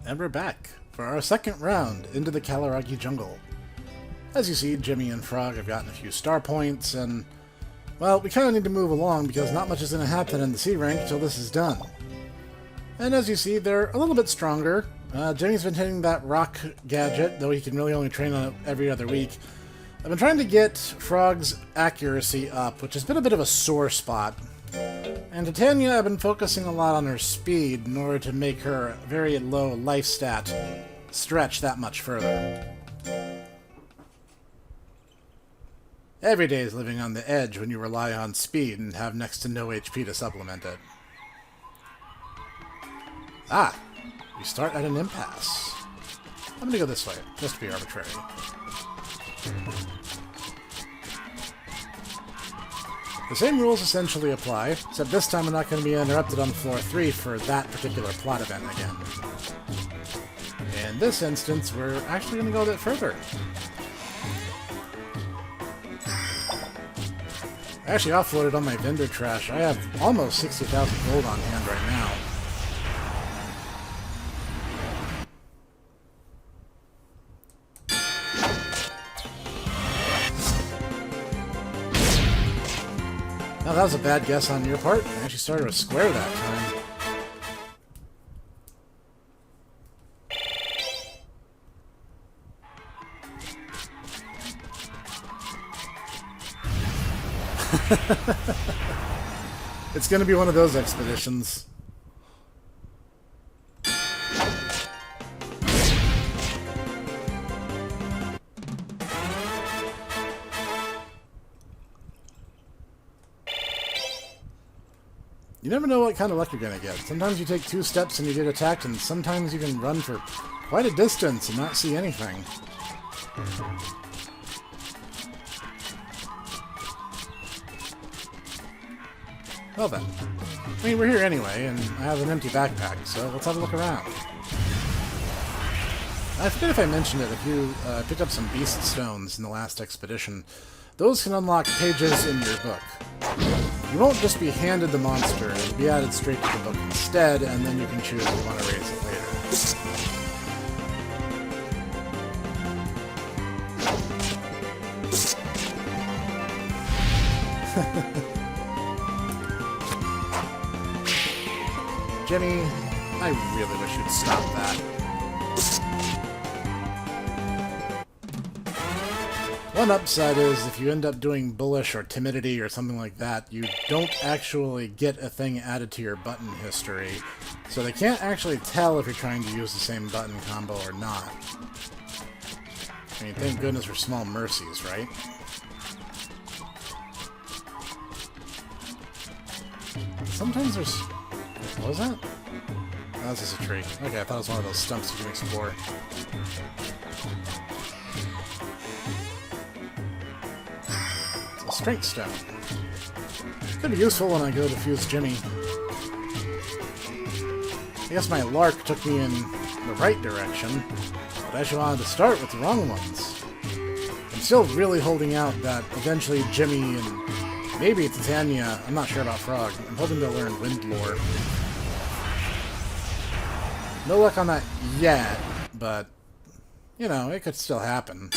And we're back for our second round into the Kalaragi jungle. As you see, Jimmy and Frog have gotten a few star points, and, well, we kind of need to move along because not much is going to happen in the C rank until this is done. And as you see, they're a little bit stronger. Jimmy's been hitting that rock gadget, though he can really only train on it every other week. I've been trying to get Frog's accuracy up, which has been a bit of a sore spot. And Titania, I've been focusing a lot on her speed in order to make her very low life stat stretch that much further. Every day is living on the edge when you rely on speed and have next to no HP to supplement it. Ah, we start at an impasse. I'm gonna go this way, just to be arbitrary. The same rules essentially apply, except this time we're not going to be interrupted on floor 3 for that particular plot event again. In this instance, we're actually going to go a bit further. I actually offloaded all my vendor trash. I have almost 60,000 gold on hand right now. Now that was a bad guess on your part. I actually started a square that time. It's going to be one of those expeditions. You never know what kind of luck you're going to get. Sometimes you take 2 steps and you get attacked, and sometimes you can run for quite a distance and not see anything. Well then. I mean, we're here anyway, and I have an empty backpack, so let's have a look around. I forget if I mentioned it, if you picked up some beast stones in the last expedition, those can unlock pages in your book. You won't just be handed the monster, it'll be added straight to the book instead, and then you can choose if you want to raise it later. Jimmy, I really wish you'd stop that. One upside is, if you end up doing bullish or timidity or something like that, you don't actually get a thing added to your button history, so they can't actually tell if you're trying to use the same button combo or not. I mean, thank goodness for small mercies, right? Sometimes there's... What was that? Oh, that's just a tree. Okay, I thought it was one of those stumps you can explore. Strength stone. Could be useful when I go to fuse Jimmy. I guess my lark took me in the right direction, but I actually wanted to start with the wrong ones. I'm still really holding out that eventually Jimmy and maybe Titania, I'm not sure about Frog, I'm hoping they'll learn wind lore. No luck on that yet, but, you know, it could still happen.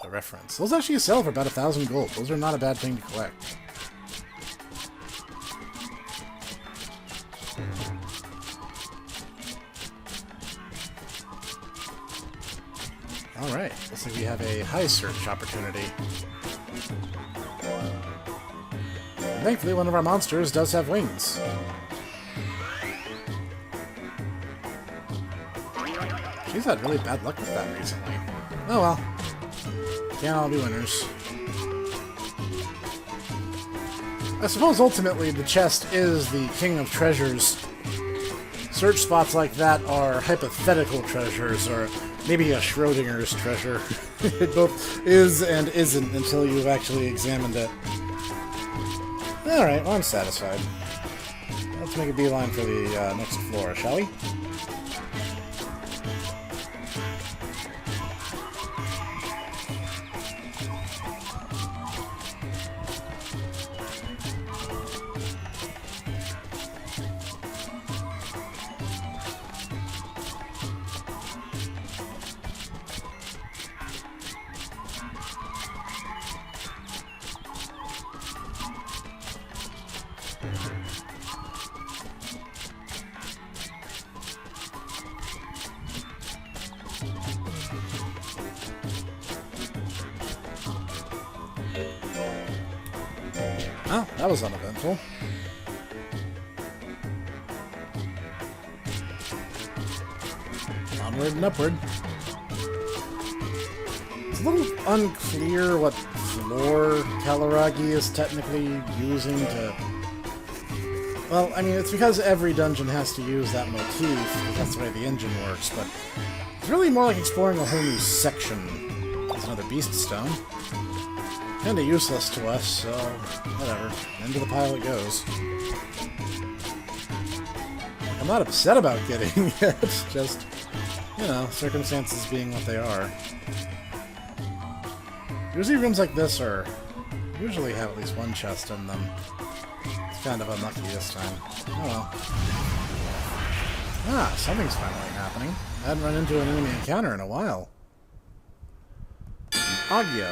Reference. Those actually sell for about 1,000 gold. Those are not a bad thing to collect. Alright, looks like we have a high search opportunity. And thankfully, one of our monsters does have wings. She's had really bad luck with that recently. Oh well. Can't all be winners. I suppose ultimately the chest is the king of treasures. Search spots like that are hypothetical treasures, or maybe a Schrodinger's treasure. It both is and isn't until you've actually examined it. Alright, well, I'm satisfied. Let's make a beeline for the next floor, shall we? Well, that was uneventful. Onward and upward. It's a little unclear what floor Kalaragi is technically using to... Well, I mean, it's because every dungeon has to use that motif, because that's the way the engine works, but it's really more like exploring a whole new section. There's another beast stone. Kinda useless to us, so whatever. Into the pile it goes. I'm not upset about getting it, it's just, you know, circumstances being what they are. Usually rooms like this usually have at least one chest in them. It's kind of unlucky this time. Oh well. Ah, something's finally happening. I hadn't run into an enemy encounter in a while. Agyo.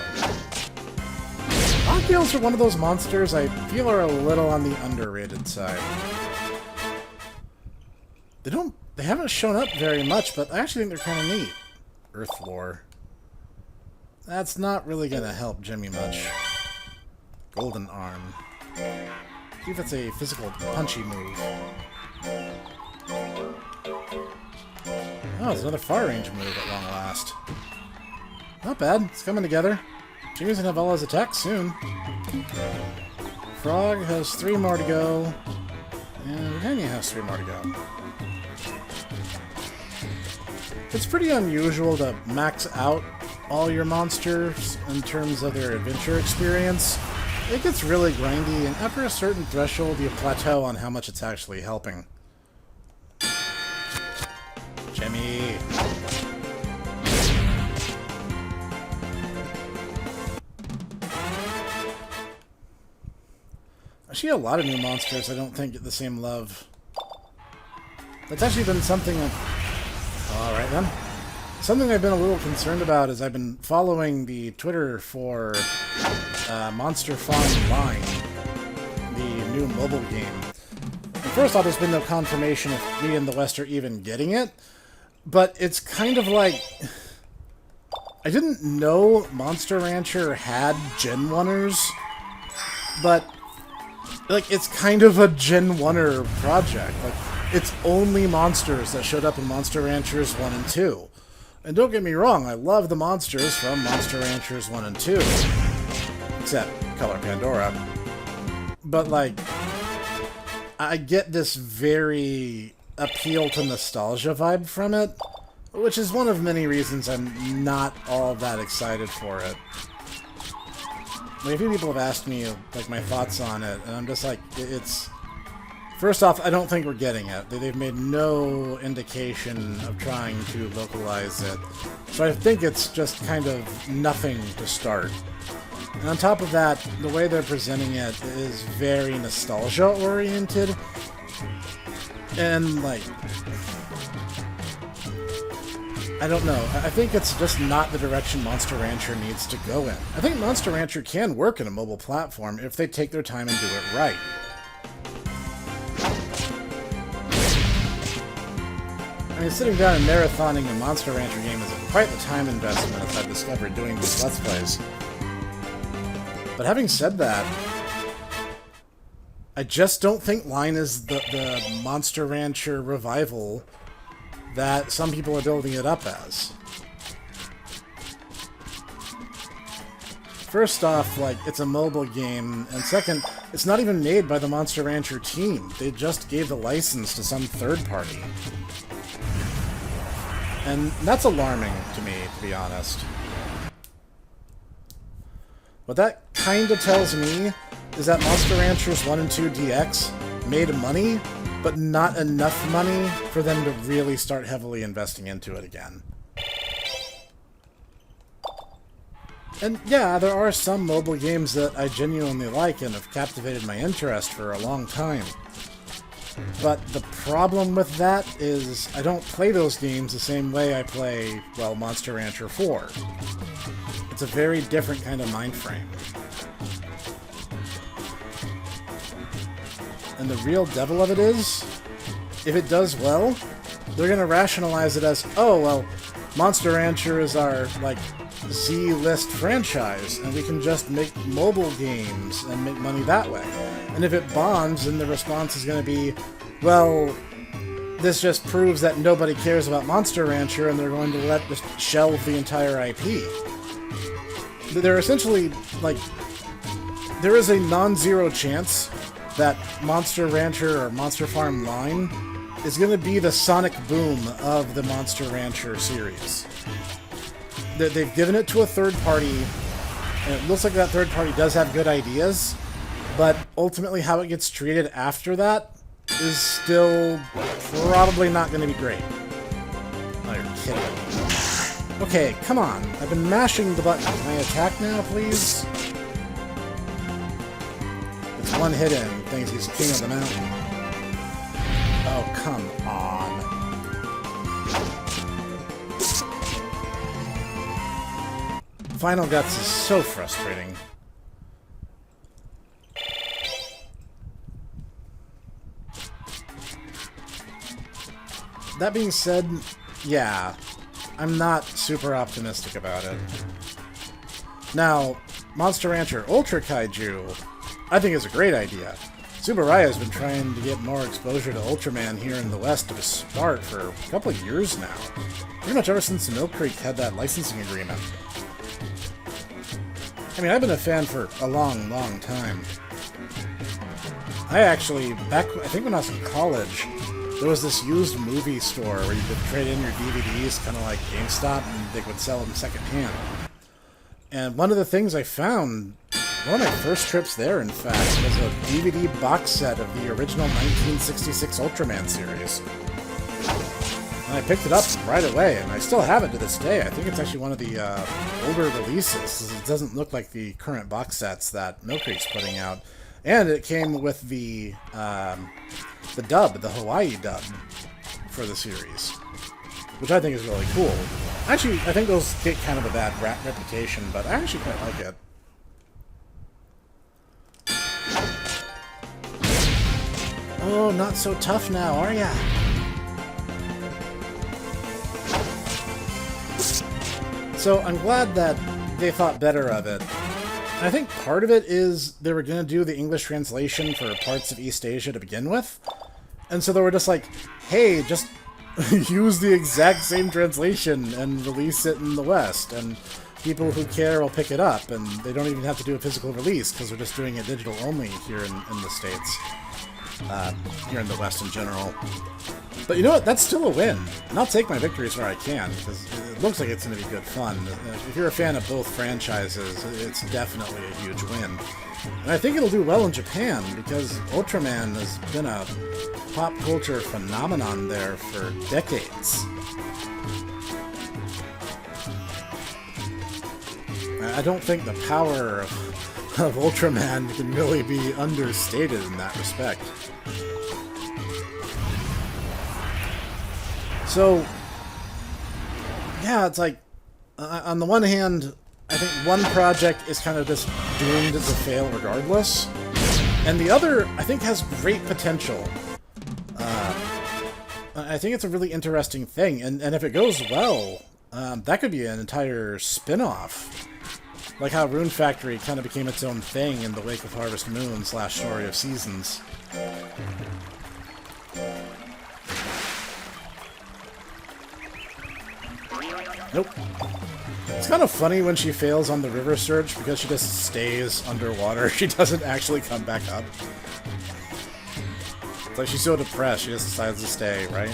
Agyos are one of those monsters I feel are a little on the underrated side. They haven't shown up very much, but I actually think they're kind of neat. Earth lore. That's not really gonna help Jimmy much. Golden arm. See if it's a physical punchy move. Oh, it's another far range move at long last. Not bad, it's coming together. Jimmy's gonna have all his attacks soon. Frog has 3 more to go. And Hanya has 3 more to go. It's pretty unusual to max out all your monsters in terms of their adventure experience. It gets really grindy, and after a certain threshold, you plateau on how much it's actually helping. Jimmy! Actually, a lot of new monsters I don't think get the same love. That's actually been something... Alright then. Something I've been a little concerned about is I've been following the Twitter for Monster Farm Line, the new mobile game. And first off, there's been no confirmation if we in the West are even getting it, but it's kind of like... I didn't know Monster Rancher had Gen 1ers, but like it's kind of a Gen 1er project. Like, it's only monsters that showed up in Monster Ranchers 1 and 2. And don't get me wrong, I love the monsters from Monster Ranchers 1 and 2. Except Color Pandora. But, like, I get this very appeal to nostalgia vibe from it, which is one of many reasons I'm not all that excited for it. Like, a few people have asked me, like, my thoughts on it, and I'm just like, it's... First off, I don't think we're getting it. They've made no indication of trying to localize it. So I think it's just kind of nothing to start. And on top of that, the way they're presenting it is very nostalgia-oriented. And, like... I don't know. I think it's just not the direction Monster Rancher needs to go in. I think Monster Rancher can work in a mobile platform if they take their time and do it right. I mean, sitting down and marathoning a Monster Rancher game is quite the time investment, as I've discovered doing these Let's Plays. But having said that, I just don't think Line is the Monster Rancher revival that some people are building it up as. First off, like, it's a mobile game, and second, it's not even made by the Monster Rancher team. They just gave the license to some third party. And that's alarming to me, to be honest. What that kind of tells me is that Monster Ranchers 1 and 2 DX made money, but not enough money for them to really start heavily investing into it again. And yeah, there are some mobile games that I genuinely like and have captivated my interest for a long time. But the problem with that is I don't play those games the same way I play, well, Monster Rancher 4. It's a very different kind of mind frame. And the real devil of it is, if it does well, they're going to rationalize it as, oh, well, Monster Rancher is our, like, Z-list franchise, and we can just make mobile games and make money that way. And if it bombs, then the response is going to be, well, this just proves that nobody cares about Monster Rancher, and they're going to let this shelve the entire IP. They're essentially, like, there is a non-zero chance that Monster Rancher or Monster Farm line is going to be the sonic boom of the Monster Rancher series. They've given it to a third party, and it looks like that third party does have good ideas, but ultimately how it gets treated after that is still probably not going to be great. Oh, you're kidding. Okay, come on. I've been mashing the button. Can I attack now, please? It's one hit in. Thinks he's king of the mountain. Oh, come on. Final Guts is so frustrating. That being said, yeah, I'm not super optimistic about it. Now, Monster Rancher Ultra Kaiju, I think is a great idea. Subaraya has been trying to get more exposure to Ultraman here in the West to start for a couple of years now. Pretty much ever since Mill Creek had that licensing agreement. I mean, I've been a fan for a long, long time. I actually, I think when I was in college, there was this used movie store where you could trade in your DVDs, kind of like GameStop, and they would sell them secondhand. And one of the things I found, one of my first trips there, in fact, was a DVD box set of the original 1966 Ultraman series. And I picked it up right away, and I still have it to this day. I think it's actually one of the older releases. It doesn't look like the current box sets that Mill Creek's putting out. And it came with the dub, the Hawaii dub, for the series, which I think is really cool. Actually, I think those get kind of a bad reputation, but I actually quite like it. Oh, not so tough now, are ya? So I'm glad that they thought better of it. I think part of it is they were going to do the English translation for parts of East Asia to begin with. And so they were just like, hey, just use the exact same translation and release it in the West. And people who care will pick it up. And they don't even have to do a physical release because they're just doing it digital only here in the States. Here in the West in general. But you know what? That's still a win. And I'll take my victories where I can, because it looks like it's going to be good fun. If you're a fan of both franchises, it's definitely a huge win. And I think it'll do well in Japan, because Ultraman has been a pop culture phenomenon there for decades. I don't think the power of Ultraman can really be understated in that respect. So, yeah, it's like, on the one hand, I think one project is kind of just doomed to fail regardless, and the other, I think, has great potential. I think it's a really interesting thing, and if it goes well, that could be an entire spin-off. Like how Rune Factory kind of became its own thing in the wake of Harvest Moon / Story of Seasons. Nope. It's kind of funny when she fails on the river search because she just stays underwater. She doesn't actually come back up. It's like she's so depressed, she just decides to stay, right?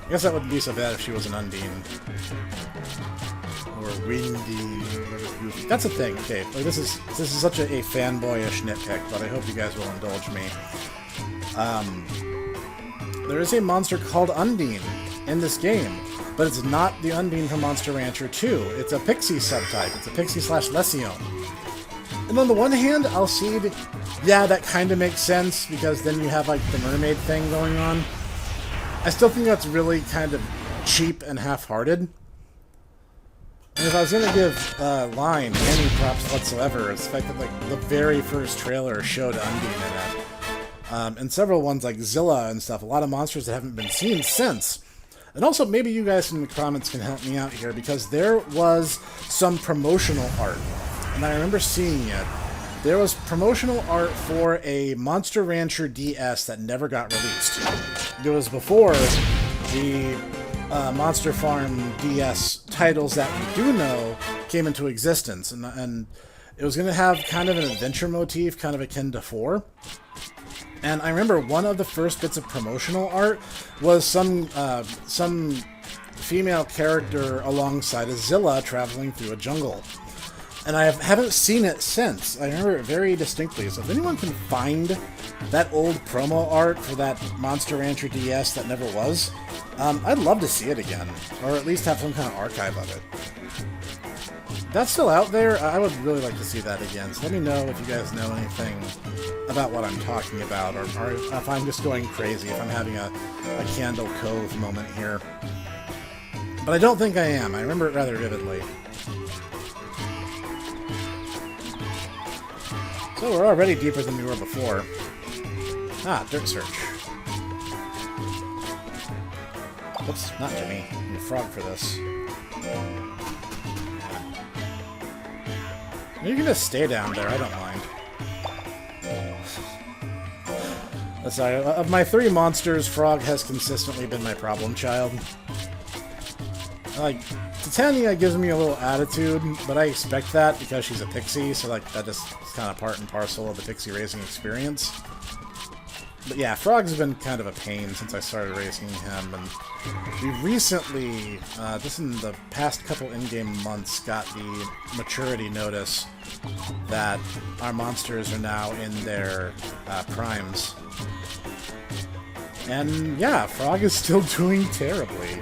I guess that wouldn't be so bad if she was an Undine. Or Windy. That's a thing. Okay, like this is such a fanboyish nitpick, but I hope you guys will indulge me. There is a monster called Undine in this game, but it's not the Undine from Monster Rancher 2. It's a Pixie subtype. It's a Pixie / Lession. And on the one hand, I'll see that, yeah, that kind of makes sense, because then you have, like, the mermaid thing going on. I still think that's really kind of cheap and half-hearted. And if I was going to give Line any props whatsoever, it's the fact that, like, the very first trailer showed Undine in it. And several ones like Zilla and stuff, a lot of monsters that haven't been seen since. And also, maybe you guys in the comments can help me out here, because there was some promotional art, and I remember seeing it. There was promotional art for a Monster Rancher DS that never got released. It was before the Monster Farm DS titles that we do know came into existence, and it was going to have kind of an adventure motif, kind of akin to 4. And I remember one of the first bits of promotional art was some female character alongside a Zilla traveling through a jungle. And I haven't seen it since. I remember it very distinctly. So if anyone can find that old promo art for that Monster Rancher DS that never was, I'd love to see it again. Or at least have some kind of archive of it. If that's still out there, I would really like to see that again. So let me know if you guys know anything about what I'm talking about, or if I'm just going crazy, if I'm having a Candle Cove moment here. But I don't think I am. I remember it rather vividly. So we're already deeper than we were before. Ah, Dirt Search. Whoops, not Jimmy. I need a frog for this. You can just stay down there, I don't mind. Sorry, of my 3 monsters, Frog has consistently been my problem child. Like, Titania gives me a little attitude, but I expect that because she's a pixie, so like that just is kind of part and parcel of the pixie raising experience. But yeah, Frog's been kind of a pain since I started racing him, and we recently, just in the past couple in-game months, got the maturity notice that our monsters are now in their primes. And yeah, Frog is still doing terribly.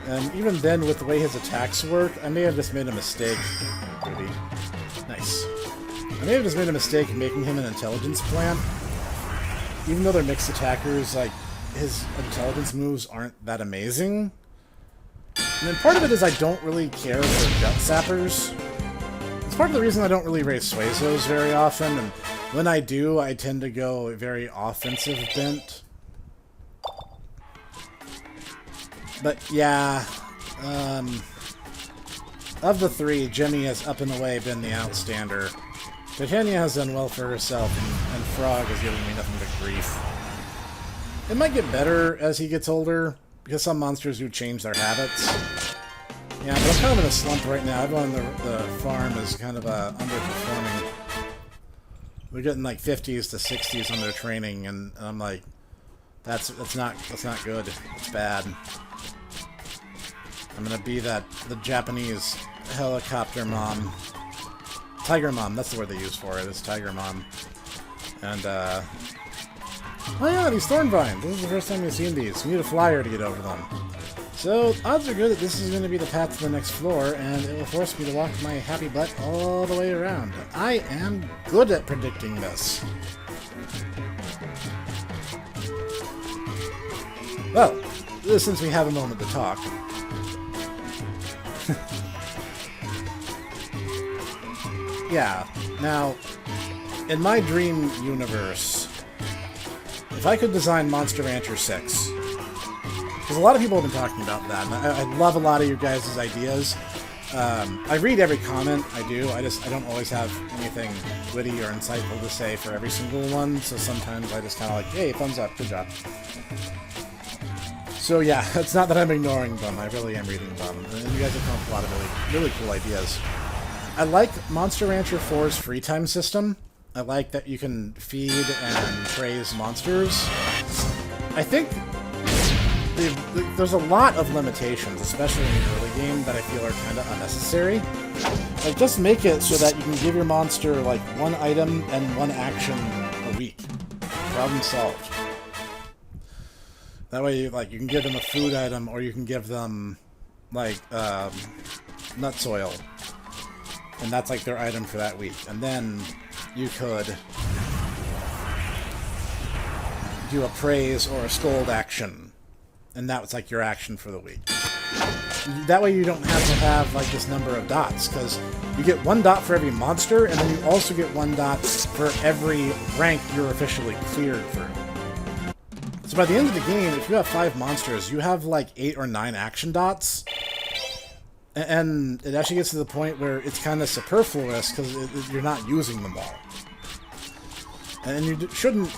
And even then, with the way his attacks work, I may have just made a mistake. Ruby. Nice. I may have just made a mistake making him an intelligence plant. Even though they're mixed attackers, like, his intelligence moves aren't that amazing. And then part of it is I don't really care for gut sappers. It's part of the reason I don't really race Suezos very often, and when I do, I tend to go very offensive bent. But yeah, of the 3, Jimmy has up and away been the outstander. Titania has done well for herself, and Frog is giving me nothing but grief. It might get better as he gets older, because some monsters do change their habits. Yeah, but I'm kind of in a slump right now. Everyone on the farm is kind of underperforming. We're getting like 50s to 60s on their training, and I'm like, that's not good. It's bad. I'm gonna be the Japanese helicopter mom. Tiger mom, that's the word they use for it, is tiger mom. And, oh yeah, these thorn vines. This is the first time we've seen these. We need a flyer to get over them. So, odds are good that this is going to be the path to the next floor, and it will force me to walk my happy butt all the way around. I am good at predicting this. Well, since we have a moment to talk. Yeah, now, in my dream universe, if I could design Monster Rancher 6, because a lot of people have been talking about that, and I love a lot of your guys' ideas. I read every comment, I do, I don't always have anything witty or insightful to say for every single one, so sometimes I just kind of like, hey, thumbs up, good job. So yeah, it's not that I'm ignoring them, I really am reading them, and you guys have come up with a lot of really cool ideas. I like Monster Rancher 4's free time system. I like that you can feed and praise monsters. I think there's a lot of limitations, especially in the early game, that I feel are kind of unnecessary. Like, just make it so that you can give your monster, like, 1 item and 1 action a week. Problem solved. That way, like, you can give them a food item, or you can give them, like, nut soil. And that's like their item for that week. And then you could do a praise or a scold action. And that was like your action for the week. That way you don't have to have like this number of dots, because you get 1 dot for every monster, and then you also get 1 dot for every rank you're officially cleared through. So by the end of the game, if you have 5 monsters, you have like 8 or 9 action dots. And it actually gets to the point where it's kind of superfluous because you're not using them all. And you shouldn't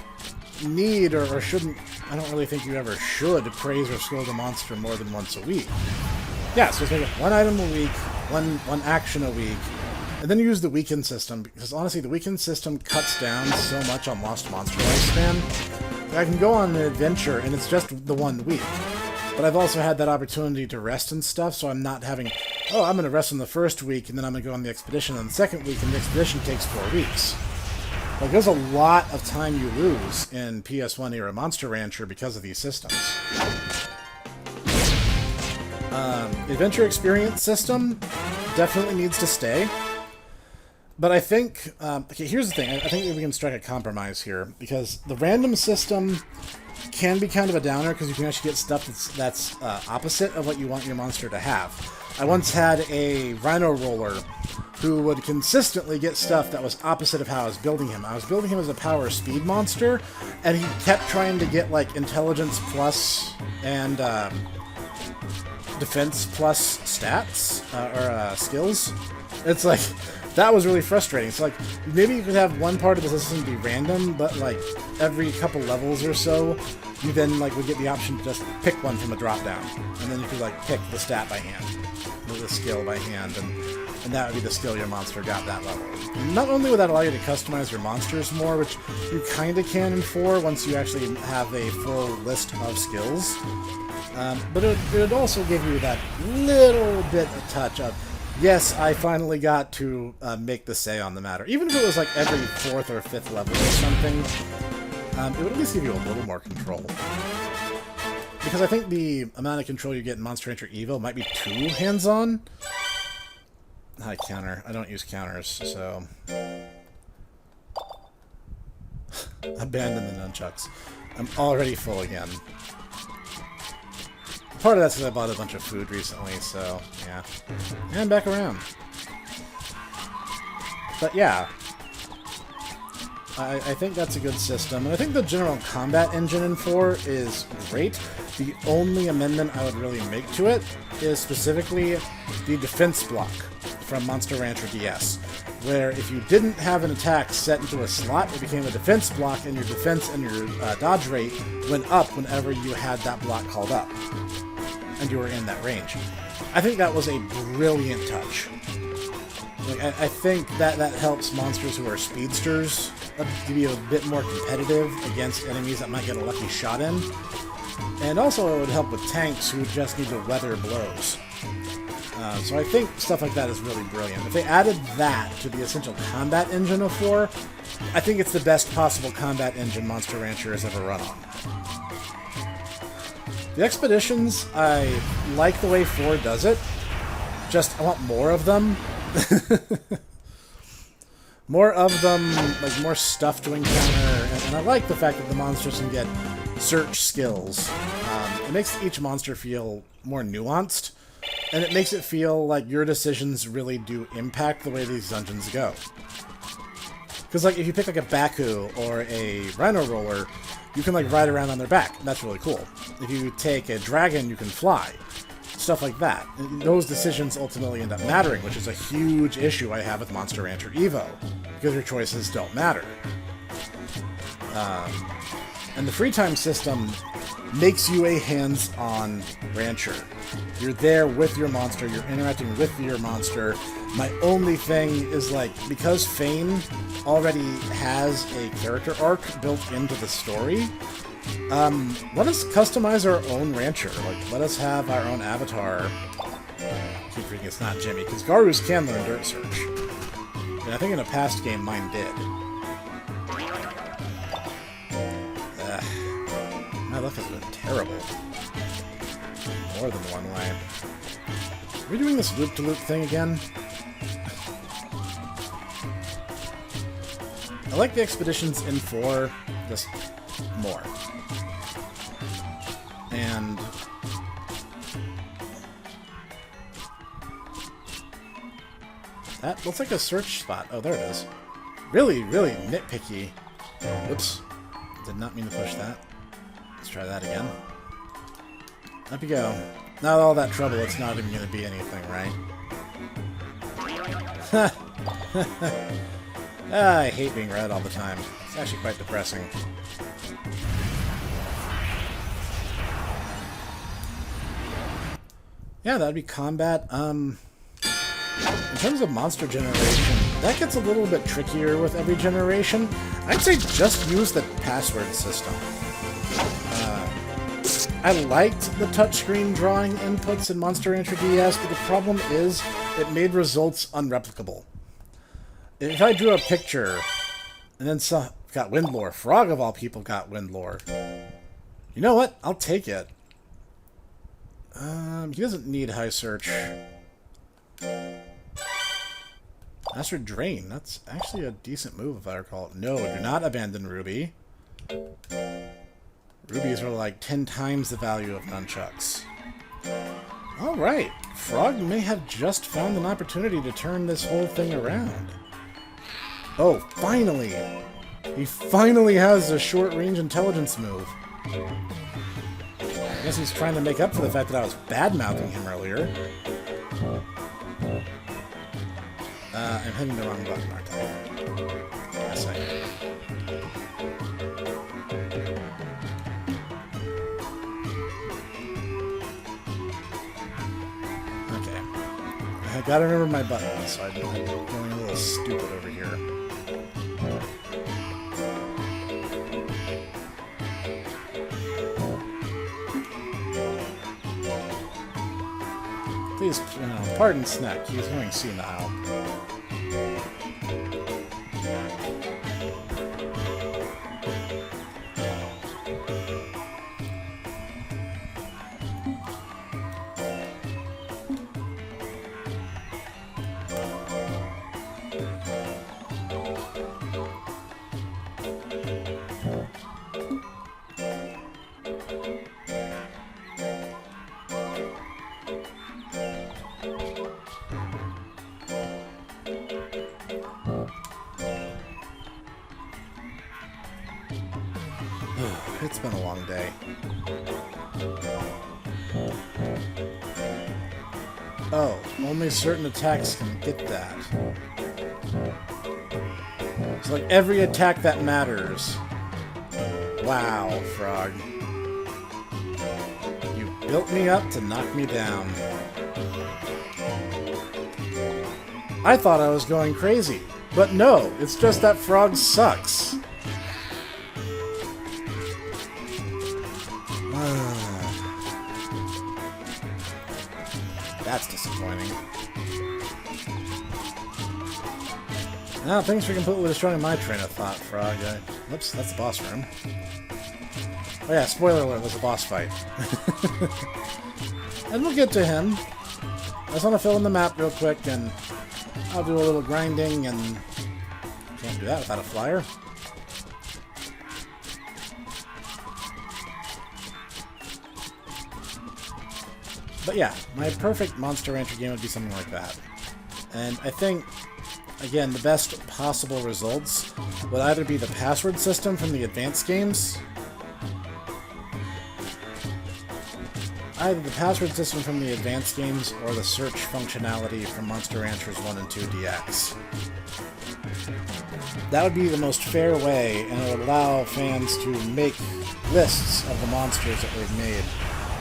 need or shouldn't, I don't really think you ever should praise or skill the monster more than once a week. Yeah, so just make it 1 item a week, one action a week, and then you use the weaken system, because honestly the weaken system cuts down so much on Lost Monster lifespan. I can go on an adventure and it's just the 1 week. But I've also had that opportunity to rest and stuff, so I'm not having, oh, I'm going to rest in the first week, and then I'm going to go on the expedition on the second week, and the expedition takes 4 weeks. Like, there's a lot of time you lose in PS1 era Monster Rancher because of these systems. Adventure experience system definitely needs to stay. But I think, okay, here's the thing. I think we can strike a compromise here, because the random system can be kind of a downer, because you can actually get stuff that's opposite of what you want your monster to have. I once had a Rhino Roller who would consistently get stuff that was opposite of how I was building him. I was building him as a power speed monster, and he kept trying to get, like, intelligence plus and defense plus stats, or skills. It's like, that was really frustrating. So, like, maybe you could have one part of the system be random, but, like, every couple levels or so, you then, like, would get the option to just pick one from a drop-down. And then you could, like, pick the stat by hand, or the skill by hand, and that would be the skill your monster got that level. And not only would that allow you to customize your monsters more, which you kind of can in 4 once you actually have a full list of skills, but it would also give you that little bit of touch of, yes, I finally got to make the say on the matter. Even if it was like every 4th or 5th level or something, it would at least give you a little more control. Because I think the amount of control you get in Monster Rancher Evo might be too hands-on. High counter. I don't use counters, so... Abandon the nunchucks. I'm already full again. Part of that's because I bought a bunch of food recently, so, yeah. And back around. But yeah. I think that's a good system. And I think the general combat engine in 4 is great. The only amendment I would really make to it is specifically the defense block from Monster Rancher DS, where if you didn't have an attack set into a slot, it became a defense block, and your defense and your dodge rate went up whenever you had that block called up, and you were in that range. I think that was a brilliant touch. Like, I think that helps monsters who are speedsters to be a bit more competitive against enemies that might get a lucky shot in. And also it would help with tanks who just need to weather blows. So I think stuff like that is really brilliant. If they added that to the essential combat engine of 4, I think it's the best possible combat engine Monster Rancher has ever run on. The expeditions, I like the way 4 does it. Just, I want more of them. More of them, like more stuff to encounter, and I like the fact that the monsters can get search skills. It makes each monster feel more nuanced, and it makes it feel like your decisions really do impact the way these dungeons go. Because, like, if you pick, like, a Baku or a Rhino Roller, you can, like, ride around on their back. That's really cool. If you take a dragon, you can fly. Stuff like that. And those decisions ultimately end up mattering, which is a huge issue I have with Monster Rancher Evo, because your choices don't matter. And the free time system makes you a hands-on rancher. You're there with your monster, you're interacting with your monster. My only thing is, like, because Fane already has a character arc built into the story, let us customize our own rancher. Like, let us have our own avatar. I keep thinking it's not Jimmy, because Garus can learn Dirt Search. And I think in a past game mine did. My luck has been terrible. More than one way. Are we doing this loop-to-loop thing again? I like the expeditions in 4, just more. And that looks like a search spot. Oh, there it is. Really, really nitpicky. Whoops. Did not mean to push that. Let's try that again. Up you go. Not all that trouble, it's not even going to be anything, right? I hate being red all the time. It's actually quite depressing. Yeah, that'd be combat. In terms of monster generation, that gets a little bit trickier with every generation. I'd say just use the password system. I liked the touchscreen drawing inputs in Monster Rancher DS, but the problem is it made results unreplicable. If I drew a picture and then got Windlore, Frog of all people got Windlore. You know what? I'll take it. He doesn't need high search. Master Drain. That's actually a decent move if I recall. No, do not abandon Ruby. Rubies are like 10 times the value of nunchucks. Alright, Frog may have just found an opportunity to turn this whole thing around. Oh, finally! He finally has a short-range intelligence move. I guess he's trying to make up for the fact that I was bad-mouthing him earlier. I'm hitting the wrong button, aren't I? Yes, I am. Okay. I gotta remember my buttons, so I'm going a little stupid over here. Please, pardon Snek, he's going senile. It's been a long day. Oh, only certain attacks can get that. It's like every attack that matters. Wow, Frog. You built me up to knock me down. I thought I was going crazy, but no, it's just that Frog sucks. That's disappointing. Now, thanks for completely destroying my train of thought, Frog. Oops, that's the boss room. Oh yeah, spoiler alert, there's a boss fight. And we'll get to him. I just want to fill in the map real quick, and I'll do a little grinding, and can't do that without a flyer. But yeah, my perfect Monster Rancher game would be something like that. And I think, again, the best possible results would either be the password system from the advanced games, or the search functionality from Monster Ranchers 1 and 2 DX. That would be the most fair way, and it would allow fans to make lists of the monsters that they've made,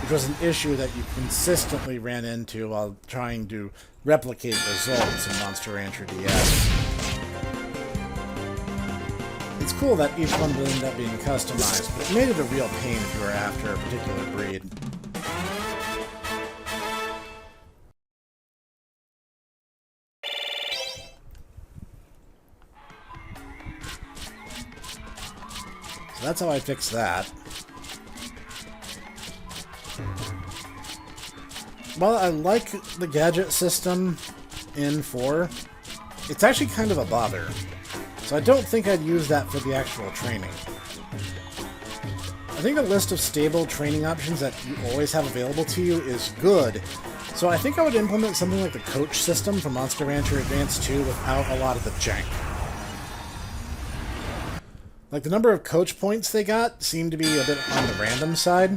which was an issue that you consistently ran into while trying to replicate results in Monster Rancher DS. It's cool that each one would end up being customized, but it made it a real pain if you were after a particular breed. So that's how I fixed that. While I like the gadget system in 4, it's actually kind of a bother. So I don't think I'd use that for the actual training. I think a list of stable training options that you always have available to you is good. So I think I would implement something like the coach system from Monster Rancher Advance 2 without a lot of the jank. Like, the number of coach points they got seemed to be a bit on the random side.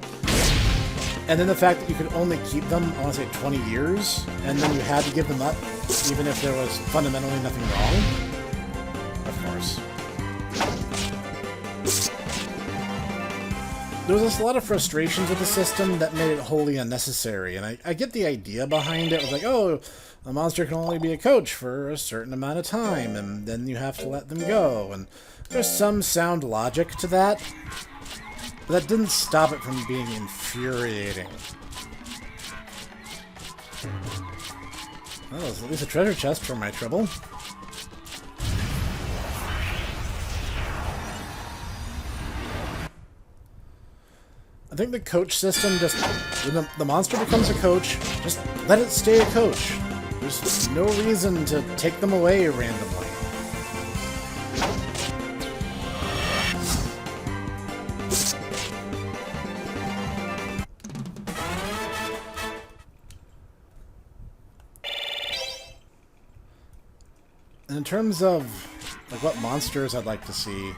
And then the fact that you could only keep them, I want to say 20 years, and then you had to give them up, even if there was fundamentally nothing wrong. Of course. There was just a lot of frustrations with the system that made it wholly unnecessary, and I get the idea behind it. It was like, oh, a monster can only be a coach for a certain amount of time, and then you have to let them go, and there's some sound logic to that, but that didn't stop it from being infuriating. Well, there's at least a treasure chest for my trouble. I think the coach system just... when the monster becomes a coach, just let it stay a coach. There's no reason to take them away randomly. And in terms of like what monsters I'd like to see...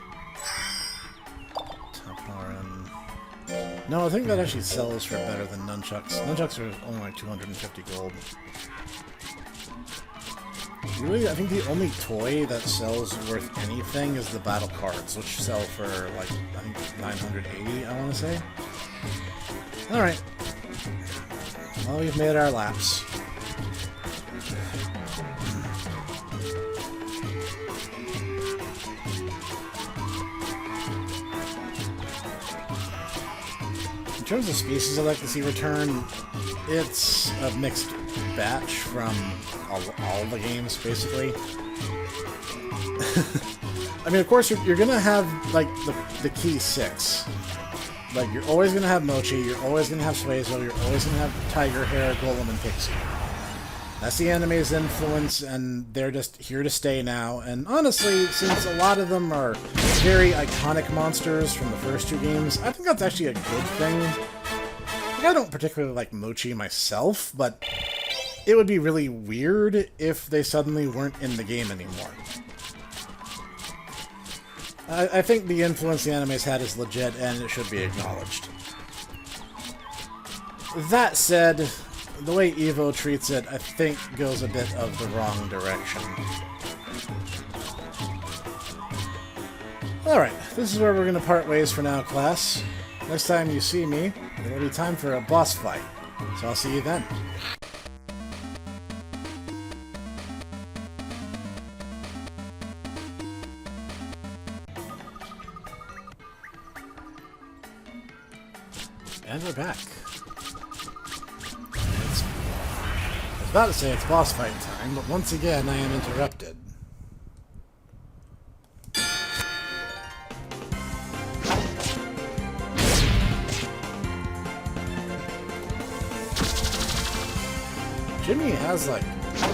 No, I think that actually sells for better than nunchucks. Nunchucks are only like 250 gold. Really, I think the only toy that sells worth anything is the battle cards, which sell for like, I think 980, I want to say. Alright. Well, we've made our laps. In terms of species I'd like to see return, it's a mixed batch from all the games, basically. I mean, of course, you're gonna have, like, the key 6. Like, you're always gonna have Mochi, you're always gonna have Suezo, you're always gonna have Tiger Hair, Golem, and Pixie. That's the anime's influence, and they're just here to stay now. And honestly, since a lot of them are very iconic monsters from the first 2 games, I think that's actually a good thing. Like, I don't particularly like Mochi myself, but it would be really weird if they suddenly weren't in the game anymore. I think the influence the anime's had is legit, and it should be acknowledged. That said, the way Evo treats it, I think, goes a bit of the wrong direction. Alright, this is where we're going to part ways for now, class. Next time you see me, it'll be time for a boss fight. So I'll see you then. And we're back. I was about to say it's boss fight time, but once again I am interrupted. Jimmy has like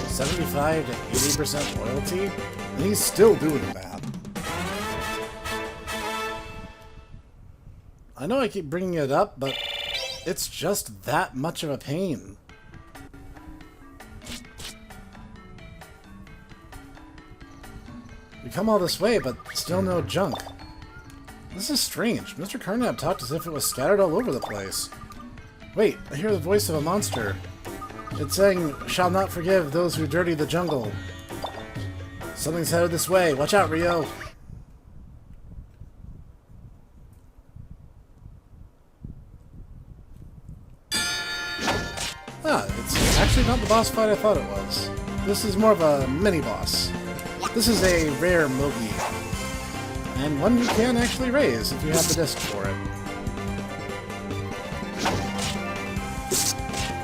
75 to 80% loyalty, and he's still doing bad. I know I keep bringing it up, but it's just that much of a pain. We come all this way, but still no junk. This is strange. Mr. Carnap talked as if it was scattered all over the place. Wait, I hear the voice of a monster. It's saying, "Shall not forgive those who dirty the jungle." Something's headed this way. Watch out, Rio. Ah, it's actually not the boss fight I thought it was. This is more of a mini-boss. This is a rare Mogi, and one you can actually raise if you have the disc for it.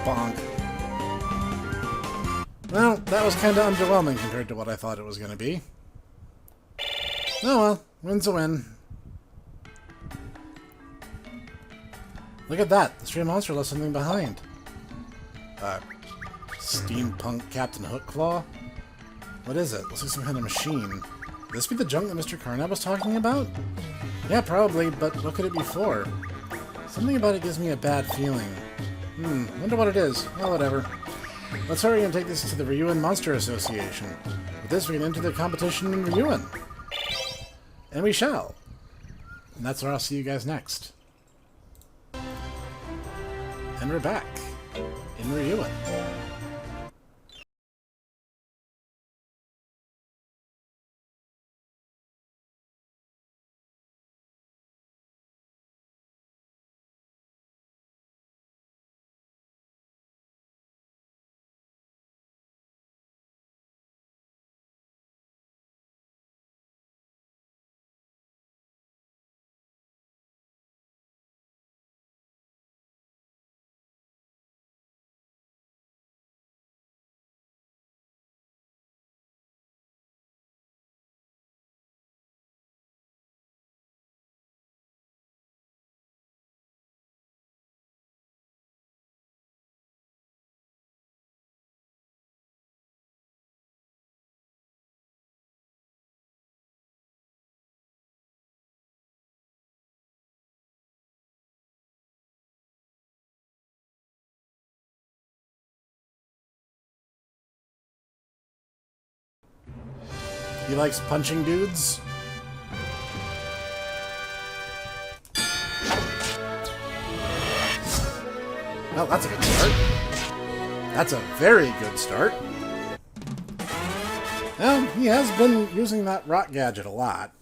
Bonk. Well, that was kinda underwhelming compared to what I thought it was gonna be. Oh well, win's a win. Look at that, the stray monster left something behind. Steampunk Captain Hookclaw? What is it? Looks like some kind of machine. Could this be the junk that Mr. Carnap was talking about? Yeah, probably, but what could it be for? Something about it gives me a bad feeling. Wonder what it is. Well, whatever. Let's hurry and take this to the Ryuan Monster Association. With this, we can enter the competition in Ryuan. And we shall. And that's where I'll see you guys next. And we're back in Ryuin. He likes punching dudes. Well, that's a good start. That's a very good start. Well, he has been using that rock gadget a lot.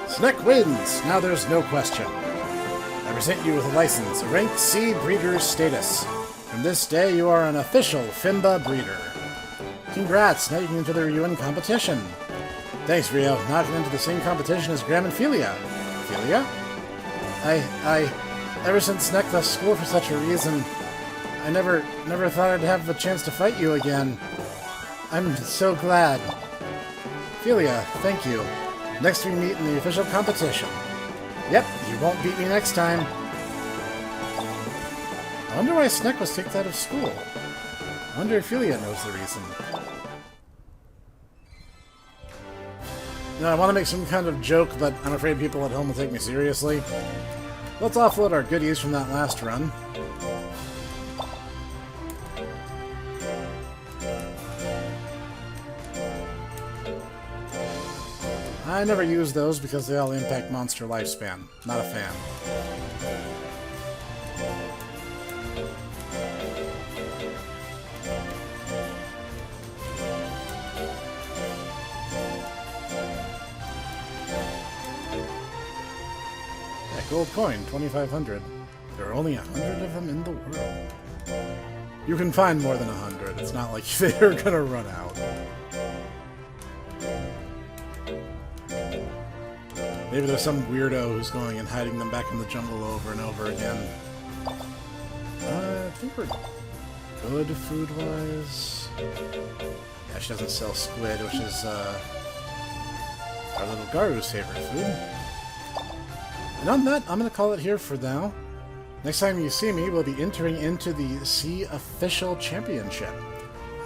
Snek wins! Now there's no question. I present you with a license, a ranked C breeder's status. From this day, you are an official Fimba breeder. Congrats, now you can enter the Ryuin competition. Thanks, Rio. Now I can enter the same competition as Graham and Philia. Philia? Ever since Snek left school for such a reason, I never thought I'd have the chance to fight you again. I'm so glad. Philia, thank you. Next we meet in the official competition. Yep, you won't beat me next time. I wonder why Snek was kicked out of school. I wonder if Philia knows the reason. I want to make some kind of joke, but I'm afraid people at home will take me seriously. Let's offload our goodies from that last run. I never use those because they all impact monster lifespan. Not a fan. Gold coin, 2,500. There are only 100 of them in the world. You can find more than 100. It's not like they're gonna run out. Maybe there's some weirdo who's going and hiding them back in the jungle over and over again. I think we're good food-wise. Yeah, she doesn't sell squid, which is our little Garu's favorite food. And on that, I'm going to call it here for now. Next time you see me, we'll be entering into the Sea Official Championship.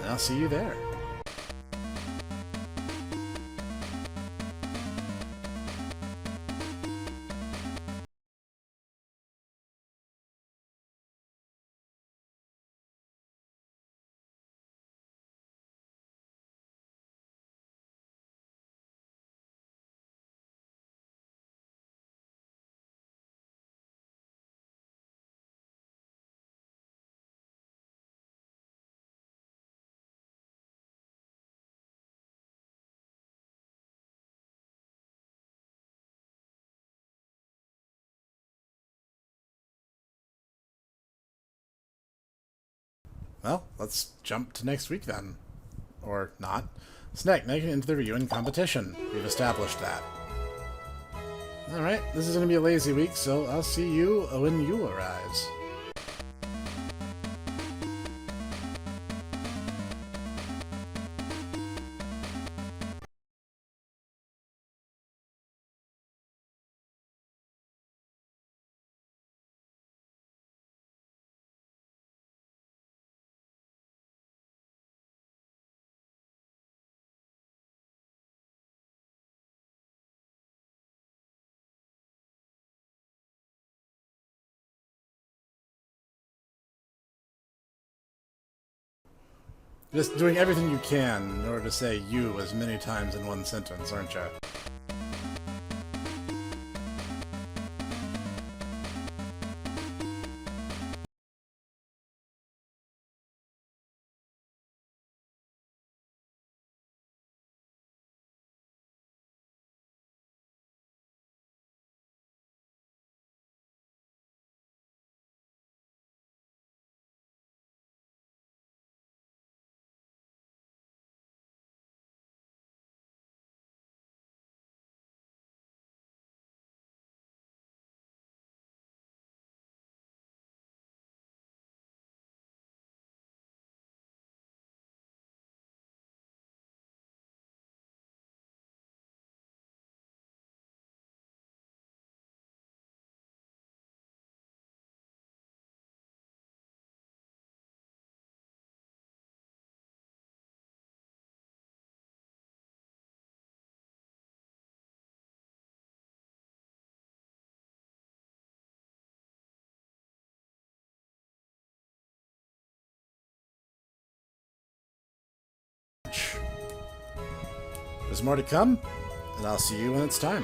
And I'll see you there. Well, let's jump to next week then. Or not. Snek, now you can enter the Ryuin competition. We've established that. Alright, this is going to be a lazy week, so I'll see you when you arrives. Just doing everything you can in order to say you as many times in one sentence, aren't you? There's more to come, and I'll see you when it's time.